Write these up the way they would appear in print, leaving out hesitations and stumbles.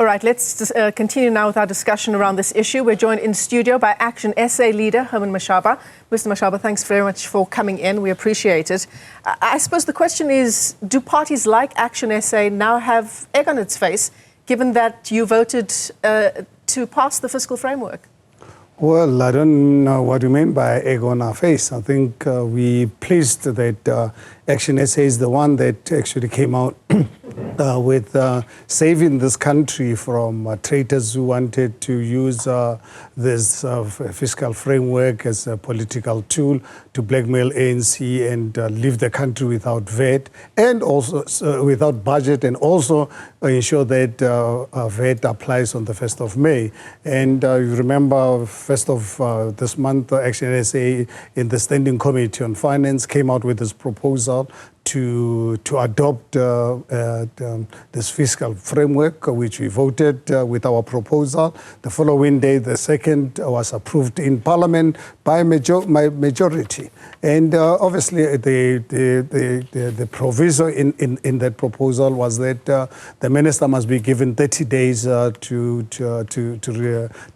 All right, let's continue now with our discussion around this issue. We're joined in studio by ActionSA leader Herman Mashaba. Mr. Mashaba, thanks very much for coming in. We appreciate it. I suppose the question is, do parties like ActionSA now have egg on its face, given that you voted to pass the fiscal framework? Well, I don't know what you mean by egg on our face. I think we're pleased that ActionSA is the one that actually came out with saving this country from traitors who wanted to use this fiscal framework as a political tool to blackmail ANC and leave the country without VAT and also without budget, and also ensure that VAT applies on the 1st of May. And you remember 1st of this month, ActionSA in the Standing Committee on Finance came out with this proposal to adopt this fiscal framework, which we voted with our proposal. The following day, the second was approved in Parliament by majority. And obviously, the proviso in that proposal was that the minister must be given 30 days to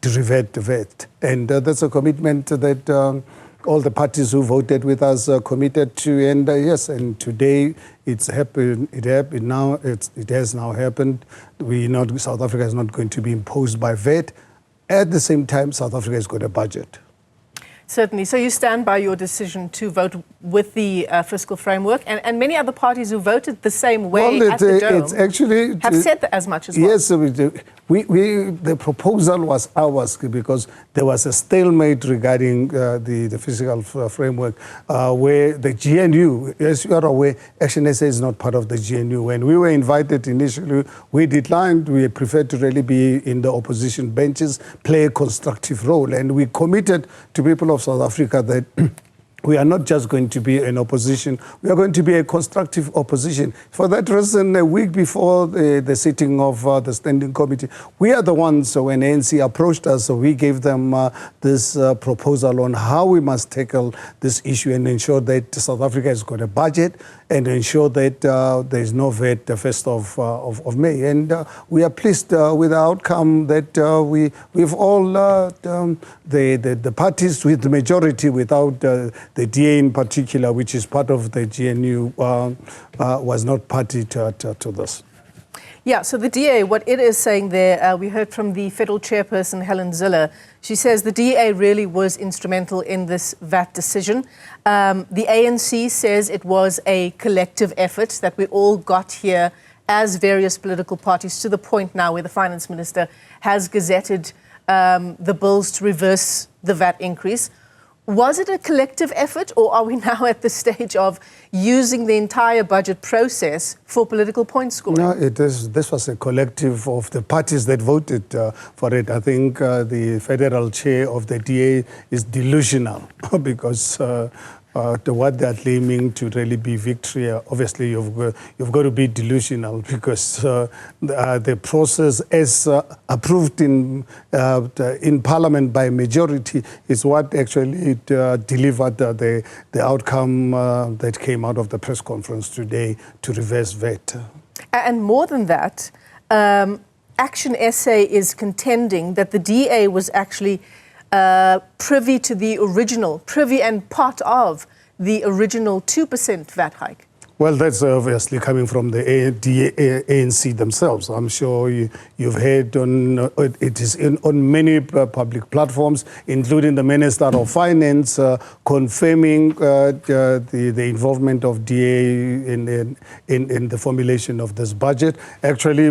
revert the VAT. And that's a commitment that all the parties who voted with us committed to, and yes, and today it's happened. It has now happened. We know South Africa is not going to be imposed by VAT. At the same time, South Africa has got a budget. Certainly. So you stand by your decision to vote with the fiscal framework, and many other parties who voted the same way as the Dome have said that as much as well. Yes, the proposal was ours because there was a stalemate regarding the fiscal framework where the GNU, as you are aware, ActionSA is not part of the GNU. When we were invited initially, we declined. We preferred to really be in the opposition benches, play a constructive role, and we committed to people of South Africa that we are not just going to be an opposition, we are going to be a constructive opposition. For that reason, a week before the sitting of the Standing Committee, we are the ones, when ANC approached us, we gave them this proposal on how we must tackle this issue and ensure that South Africa has got a budget and ensure that there is no VAT the 1st of May. And we are pleased with the outcome that we've all, the parties with the majority without the DA in particular, which is part of the GNU, was not party to this. Yeah, so the DA, what it is saying there, we heard from the federal chairperson, Helen Zille. She says the DA really was instrumental in this VAT decision. The ANC says it was a collective effort, that we all got here as various political parties to the point now where the finance minister has gazetted the bills to reverse the VAT increase. Was it a collective effort, or are we now at the stage of using the entire budget process for political point scoring? No, this was a collective of the parties that voted for it. I think the federal chair of the DA is delusional because what they're claiming to really be victory, obviously you've got to be delusional because the process as approved in Parliament by majority is what actually delivered the outcome that came out of the press conference today to reverse VAT. And more than that, ActionSA is contending that the DA was actually privy to the original, privy and part of the original 2% VAT hike. Well, that's obviously coming from the ANC themselves. I'm sure you've heard it is on many public platforms, including the Minister of Finance confirming the involvement of DA in the formulation of this budget. Actually,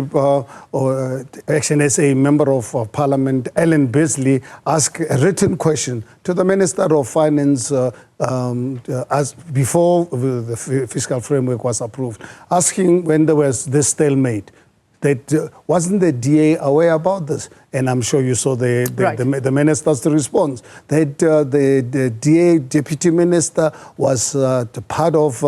ActionSA member of Parliament, Ellen Beasley, asked a written question to the Minister of Finance as before the fiscal framework was approved, asking when there was this stalemate, that wasn't the DA aware about this? And I'm sure you saw the minister's response, that the DA deputy minister was part of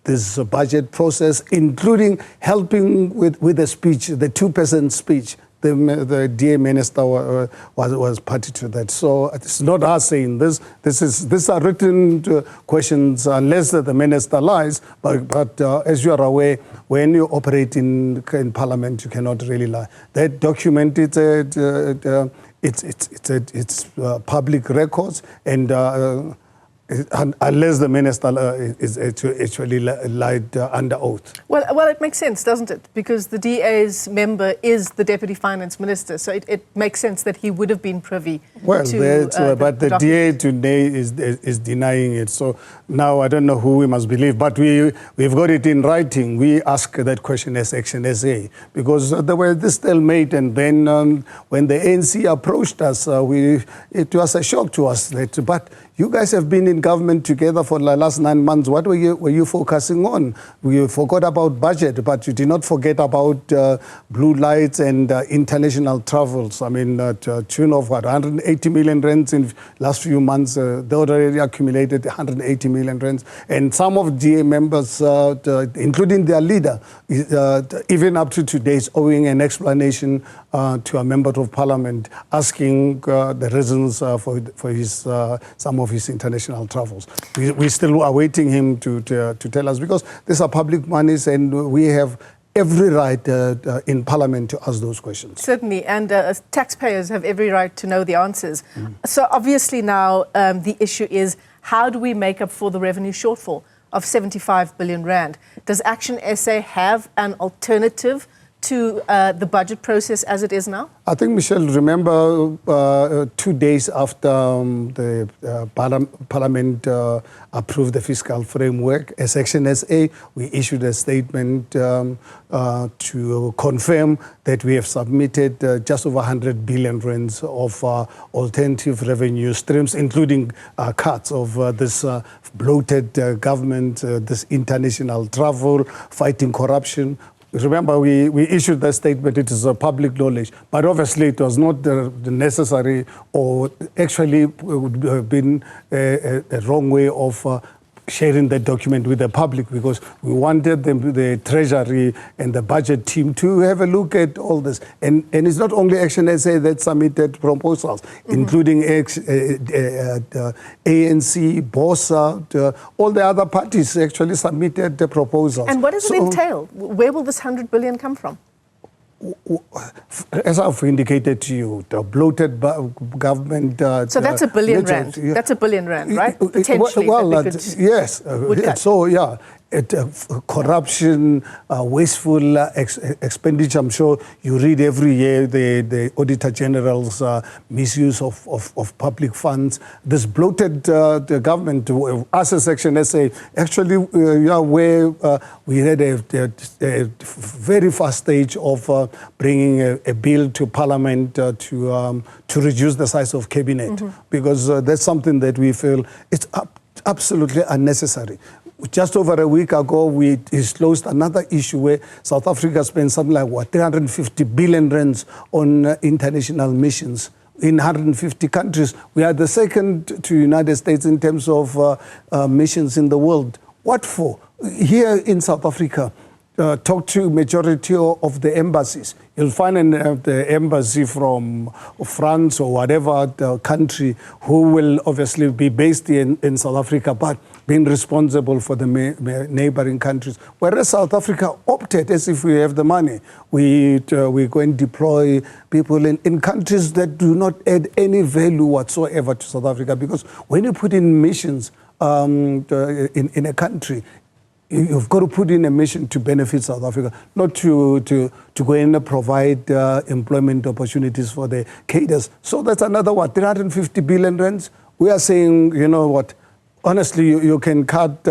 this budget process, including helping with the speech, the 2% speech the DA minister was party to that. So it's not us saying this. These are written questions, unless the minister lies. But as you are aware, when you operate in Parliament, you cannot really lie. That document, it's public records, and unless the minister is actually lied under oath. Well, it makes sense, doesn't it? Because the DA's member is the Deputy Finance Minister, so it makes sense that he would have been privy to but the DA today is denying it. So now I don't know who we must believe, but we've got it in writing. We ask that question as ActionSA, because there was this stalemate, and then when the ANC approached us, it was a shock to us that, but you guys have been in government together for the last 9 months. What were you focusing on? We forgot about budget, but you did not forget about blue lights and international travels. I mean, tune of what, 180 million rands in last few months. They already accumulated 180 million rands. And some of DA members, including their leader, even up to today, is owing an explanation to a member of parliament, asking the reasons for his some of his international travels. We still are waiting him to tell us, because these are public monies, and we have every right in Parliament to ask those questions. Certainly, and taxpayers have every right to know the answers. So obviously now the issue is, how do we make up for the revenue shortfall of 75 billion rand? Does ActionSA have an alternative to the budget process as it is now? I think, Michelle, remember 2 days after the Parliament approved the fiscal framework, as ActionSA, we issued a statement to confirm that we have submitted just over 100 billion rands of alternative revenue streams, including cuts of this bloated government, this international travel, fighting corruption. Remember, we issued that statement. It is a public knowledge, but obviously it was not the necessary, or actually would have been a wrong way of sharing that document with the public, because we wanted the Treasury and the budget team to have a look at all this. And it's not only ActionSA that submitted proposals, including ANC, BOSA, all the other parties actually submitted the proposals. And what does it entail? Where will this 100 billion come from? As I've indicated to you, the bloated government... so that's a billion rand. That's a billion rand, right? Potentially. Yes. So, yeah. Corruption, wasteful expenditure. I'm sure you read every year the Auditor General's misuse of public funds. This bloated government, us as ActionSA, actually, where we had a very fast stage of bringing a bill to Parliament to reduce the size of cabinet, because that's something that we feel it's absolutely unnecessary. Just over a week ago, we disclosed another issue where South Africa spent something like, 350 billion rands on international missions in 150 countries. We are the second to United States in terms of missions in the world. What for? Here in South Africa, talk to majority of the embassies. You'll find the embassy from France or whatever country who will obviously be based in South Africa, but being responsible for the neighboring countries. Whereas South Africa opted, as if we have the money, we go and deploy people in countries that do not add any value whatsoever to South Africa. Because when you put in missions in a country, you've got to put in a mission to benefit South Africa, not to go and provide employment opportunities for the cadres. So that's another, 350 billion rands? We are saying, you know what, honestly, you can cut,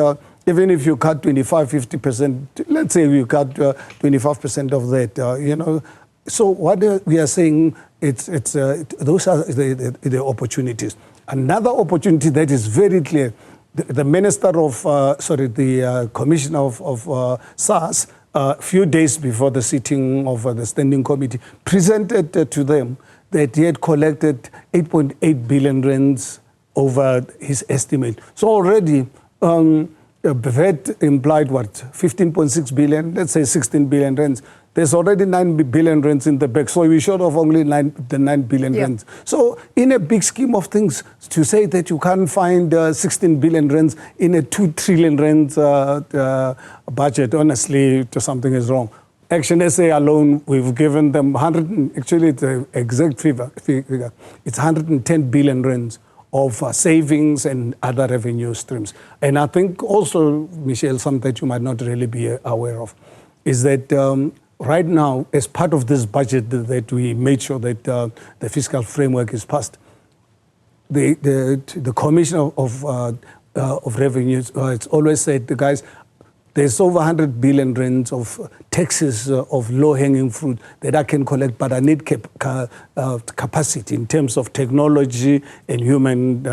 even if you cut 25, 50%, let's say you cut 25% of that, So what we are saying, those are the opportunities. Another opportunity that is very clear, the Minister of, the Commissioner of SARS, a few days before the sitting of the Standing Committee, presented to them that he had collected 8.8 billion rands over his estimate. So already, VAT implied 15.6 billion, let's say 16 billion rands. There's already 9 billion rands in the bank, so we short of only 9 billion rands. So in a big scheme of things, to say that you can't find 16 billion rands in a 2 trillion rands budget, honestly, something is wrong. ActionSA alone, we've given them actually the exact figure, it's 110 billion rands of savings and other revenue streams. And I think also, Michelle, something that you might not really be aware of, is that right now, as part of this budget that we made sure that the fiscal framework is passed, the Commissioner of Revenues, it's always said, guys, there's over 100 billion rands of taxes of low-hanging fruit that I can collect, but I need capacity in terms of technology and human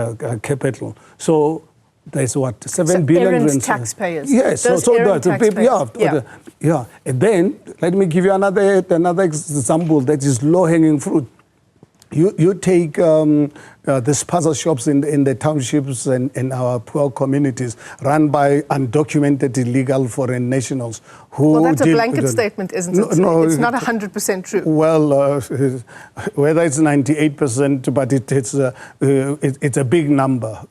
capital. So there's what, 7 billion rands. Taxpayers. Yes, yeah. And then let me give you another example that is low-hanging fruit. You take the spaza shops in the townships and our poor communities run by undocumented illegal foreign nationals who. Well, that's a blanket statement, isn't it? No, it's not 100% true. Well, whether it's 98%, but it's a big number.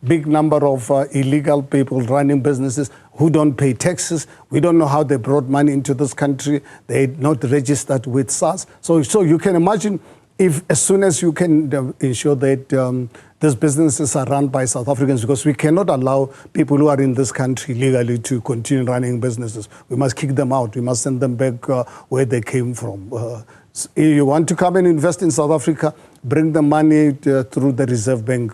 Big number of illegal people running businesses who don't pay taxes. We don't know how they brought money into this country. They're not registered with SARS. So you can imagine, if as soon as you can ensure that these businesses are run by South Africans, because we cannot allow people who are in this country legally to continue running businesses. We must kick them out. We must send them back where they came from. If you want to come and invest in South Africa, bring the money through the Reserve Bank,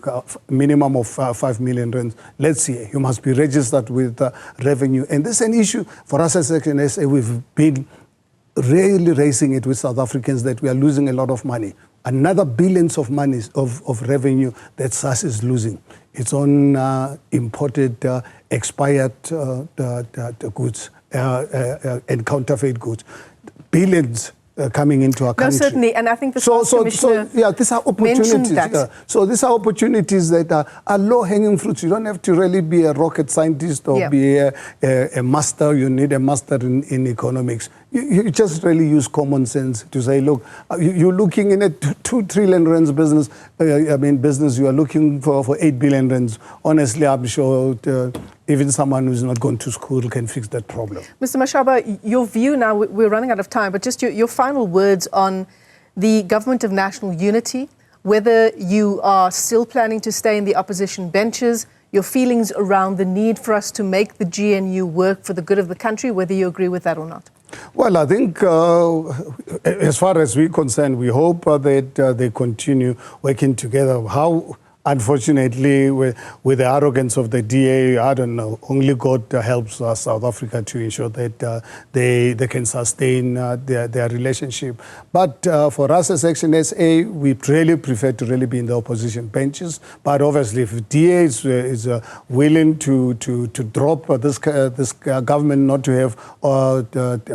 minimum of 5 million rands. Let's see, you must be registered with revenue. And this is an issue for us as ActionSA. We've been really raising it with South Africans that we are losing a lot of money. Another billions of monies of revenue that SARS is losing. It's on imported, expired goods and counterfeit goods. Billions coming into our country. No, certainly, and I think the Commissioner these are opportunities. So these are opportunities that are low-hanging fruits. You don't have to really be a rocket scientist or be a master. You need a master in economics. You just really use common sense to say, look, you're looking in a 2 trillion rands business. Business. You are looking for 8 billion rands. Honestly, I'm sure even someone who's not gone to school can fix that problem. Mr. Mashaba, your view now, we're running out of time, but just your final words on the government of national unity, whether you are still planning to stay in the opposition benches, your feelings around the need for us to make the GNU work for the good of the country, whether you agree with that or not. Well, I think as far as we're concerned, we hope that they continue working together. How? Unfortunately, with the arrogance of the DA, I don't know, only God helps South Africa to ensure that they can sustain their relationship. But for us as ActionSA, we really prefer to really be in the opposition benches. But obviously, if DA is willing to drop this government not to have a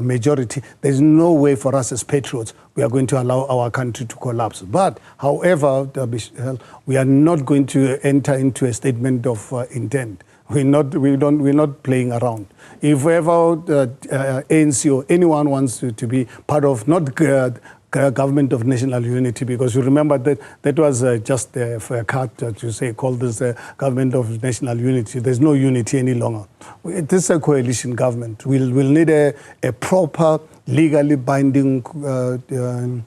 majority, there's no way for us as patriots we are going to allow our country to collapse. But, however, we are not going to enter into a statement of intent. We're not playing around. If ever ANC or anyone wants to be part of not government of national unity, because you remember that was just for a cut to say call this government of national unity. There's no unity any longer. This is a coalition government. We'll need a proper, legally binding coalition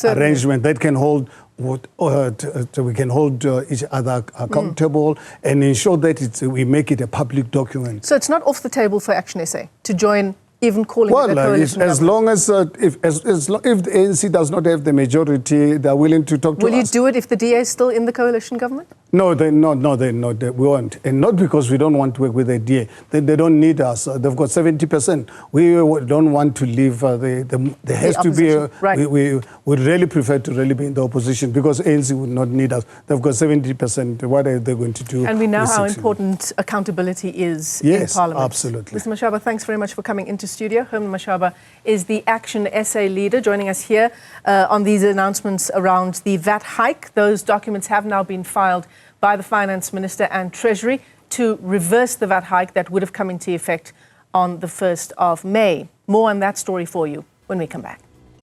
arrangement that can hold we can hold each other accountable and ensure that we make it a public document. So it's not off the table for ActionSA to join, even calling it a coalition as long as if the ANC does not have the majority, they're willing to talk to us. Will you do it if the DA is still in the coalition government? No, we won't. And not because we don't want to work with the DA. They don't need us. They've got 70%. We don't want to leave. There has to be right. We would really prefer to really be in the opposition because ANC would not need us. They've got 70%. What are they going to do? And we know how important accountability is in Parliament. Yes, absolutely. Mr. Mashaba, thanks very much for coming into studio. Herman Mashaba is the ActionSA leader, joining us here on these announcements around the VAT hike. Those documents have now been filed by the Finance Minister and Treasury to reverse the VAT hike that would have come into effect on the 1st of May. More on that story for you when we come back.